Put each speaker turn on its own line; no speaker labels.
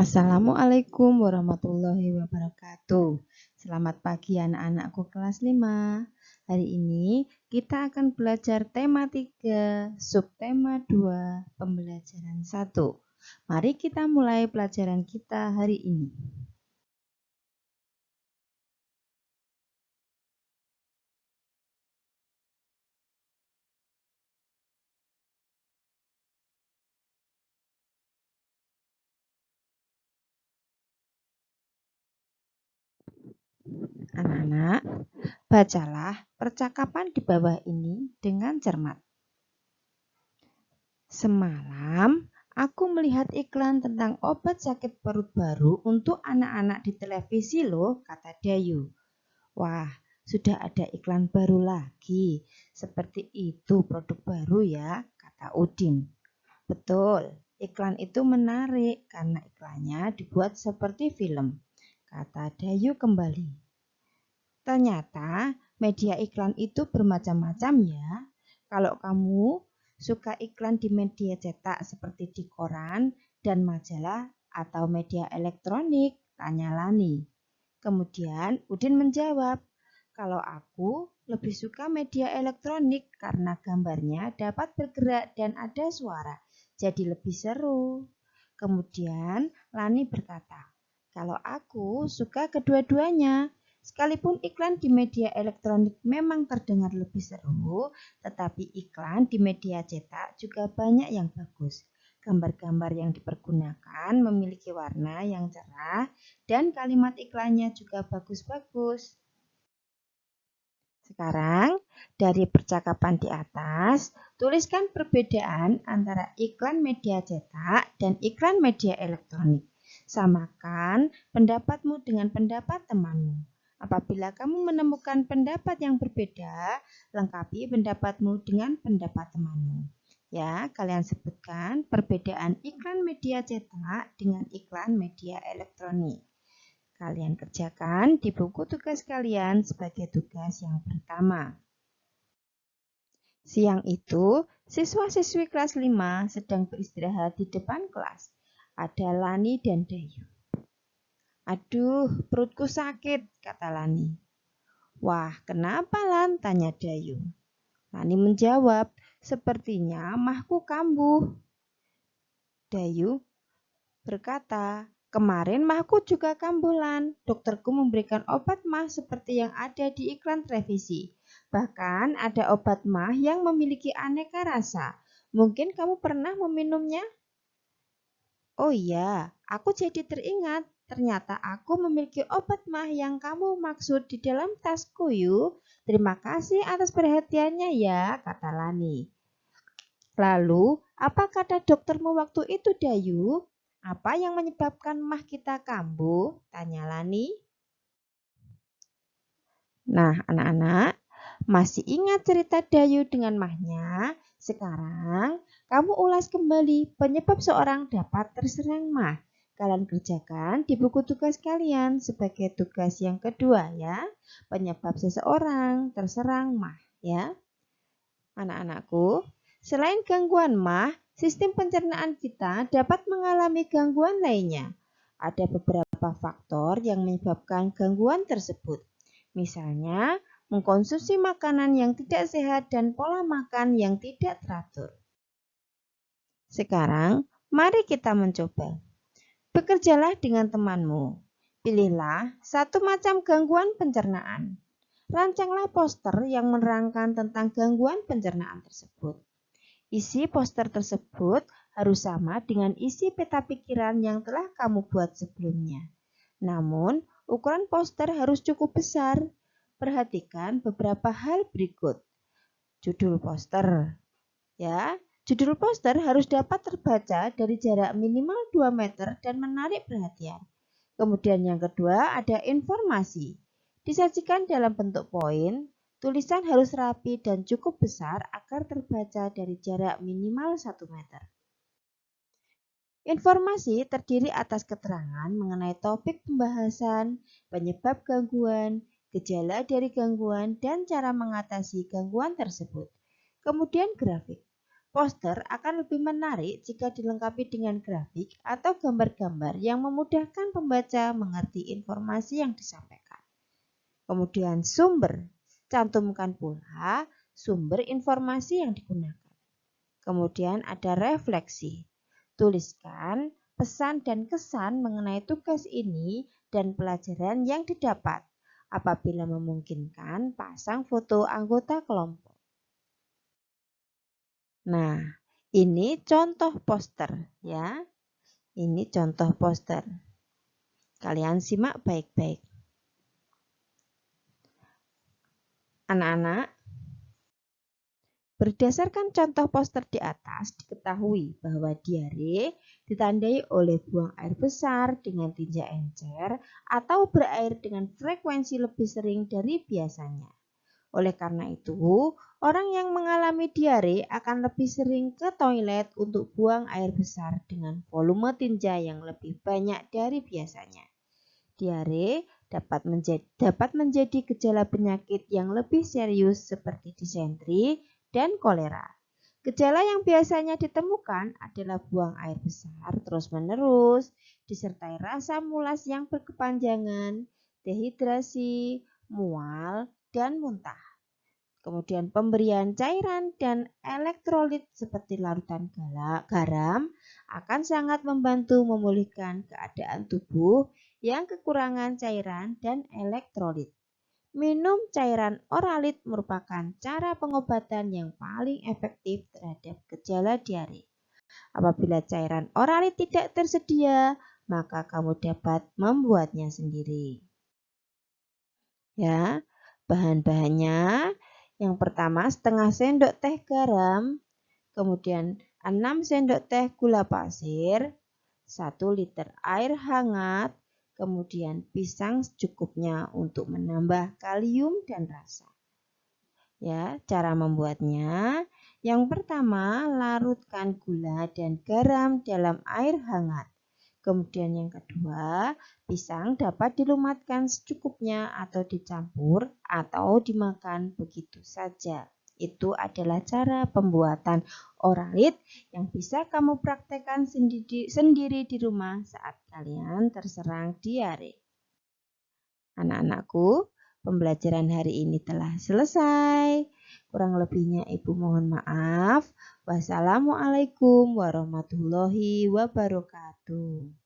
Assalamualaikum warahmatullahi wabarakatuh. Selamat pagi anak-anakku kelas 5. Hari ini kita akan belajar tema 3, subtema 2, pembelajaran 1. Mari kita mulai pelajaran kita hari ini. Anak-anak, bacalah percakapan di bawah ini dengan cermat. Semalam, aku melihat iklan tentang obat sakit perut baru untuk anak-anak di televisi loh, kata Dayu. Wah, sudah ada iklan baru lagi. Seperti itu produk baru ya, kata Udin. Betul, iklan itu menarik karena iklannya dibuat seperti film, kata Dayu kembali. Ternyata media iklan itu bermacam-macam ya. Kalau kamu suka iklan di media cetak seperti di koran dan majalah atau media elektronik, tanya Lani. Kemudian Udin menjawab, kalau aku lebih suka media elektronik karena gambarnya dapat bergerak dan ada suara, jadi lebih seru. Kemudian Lani berkata, kalau aku suka kedua-duanya. Sekalipun iklan di media elektronik memang terdengar lebih seru, tetapi iklan di media cetak juga banyak yang bagus. Gambar-gambar yang dipergunakan memiliki warna yang cerah dan kalimat iklannya juga bagus-bagus. Sekarang, dari percakapan di atas, tuliskan perbedaan antara iklan media cetak dan iklan media elektronik. Samakan pendapatmu dengan pendapat temanmu. Apabila kamu menemukan pendapat yang berbeda, lengkapi pendapatmu dengan pendapat temanmu. Ya, kalian sebutkan perbedaan iklan media cetak dengan iklan media elektronik. Kalian kerjakan di buku tugas kalian sebagai tugas yang pertama. Siang itu, siswa-siswi kelas 5 sedang beristirahat di depan kelas. Ada Lani dan Dayu. Aduh, perutku sakit, kata Lani. Wah, kenapa Lan? Tanya Dayu. Lani menjawab, sepertinya mahku kambuh. Dayu berkata, kemarin mahku juga kambuh Lan. Dokterku memberikan obat mah seperti yang ada di iklan televisi. Bahkan ada obat mah yang memiliki aneka rasa. Mungkin kamu pernah meminumnya? Oh iya, aku jadi teringat. Ternyata aku memiliki obat mah yang kamu maksud di dalam tasku yuk. Terima kasih atas perhatiannya ya, kata Lani. Lalu, apa kata doktermu waktu itu, Dayu? Apa yang menyebabkan mah kita kambuh? Tanya Lani. Nah, anak-anak, masih ingat cerita Dayu dengan mahnya? Sekarang, kamu ulas kembali penyebab seorang dapat terserang mah. Kalian kerjakan di buku tugas kalian sebagai tugas yang kedua ya. Penyebab seseorang terserang mah ya. Anak-anakku, selain gangguan mah, sistem pencernaan kita dapat mengalami gangguan lainnya. Ada beberapa faktor yang menyebabkan gangguan tersebut. Misalnya, mengkonsumsi makanan yang tidak sehat dan pola makan yang tidak teratur. Sekarang, mari kita mencoba. Bekerjalah dengan temanmu. Pilihlah satu macam gangguan pencernaan. Rancanglah poster yang menerangkan tentang gangguan pencernaan tersebut. Isi poster tersebut harus sama dengan isi peta pikiran yang telah kamu buat sebelumnya. Namun, ukuran poster harus cukup besar. Perhatikan beberapa hal berikut. Judul poster. Ya, judul poster harus dapat terbaca dari jarak minimal 2 meter dan menarik perhatian. Kemudian yang kedua ada informasi. Disajikan dalam bentuk poin, tulisan harus rapi dan cukup besar agar terbaca dari jarak minimal 1 meter. Informasi terdiri atas keterangan mengenai topik pembahasan, penyebab gangguan, gejala dari gangguan, dan cara mengatasi gangguan tersebut. Kemudian grafik. Poster akan lebih menarik jika dilengkapi dengan grafik atau gambar-gambar yang memudahkan pembaca mengerti informasi yang disampaikan. Kemudian sumber, cantumkan pula sumber informasi yang digunakan. Kemudian ada refleksi, tuliskan pesan dan kesan mengenai tugas ini dan pelajaran yang didapat. Apabila memungkinkan, pasang foto anggota kelompok. Nah, ini contoh poster ya. Ini contoh poster. Kalian simak baik-baik. Anak-anak, berdasarkan contoh poster di atas, diketahui bahwa diare ditandai oleh buang air besar dengan tinja encer atau berair dengan frekuensi lebih sering dari biasanya. Oleh karena itu, orang yang mengalami diare akan lebih sering ke toilet untuk buang air besar dengan volume tinja yang lebih banyak dari biasanya. Diare dapat menjadi gejala penyakit yang lebih serius seperti disentri dan kolera. Gejala yang biasanya ditemukan adalah buang air besar terus-menerus, disertai rasa mulas yang berkepanjangan, dehidrasi, mual, dan muntah. Kemudian pemberian cairan dan elektrolit seperti larutan garam akan sangat membantu memulihkan keadaan tubuh yang kekurangan cairan dan elektrolit. Minum cairan oralit merupakan cara pengobatan yang paling efektif terhadap gejala diare. Apabila cairan oralit tidak tersedia, maka kamu dapat membuatnya sendiri. Ya, bahan-bahannya yang pertama setengah sendok teh garam, kemudian 6 sendok teh gula pasir, 1 liter air hangat, kemudian pisang secukupnya untuk menambah kalium dan rasa. Ya, cara membuatnya. Yang pertama, larutkan gula dan garam dalam air hangat. Kemudian yang kedua, pisang dapat dilumatkan secukupnya atau dicampur atau dimakan begitu saja. Itu adalah cara pembuatan oralit yang bisa kamu praktekkan sendiri di rumah saat kalian terserang diare. Anak-anakku, pembelajaran hari ini telah selesai. Kurang lebihnya Ibu mohon maaf. Wassalamualaikum warahmatullahi wabarakatuh.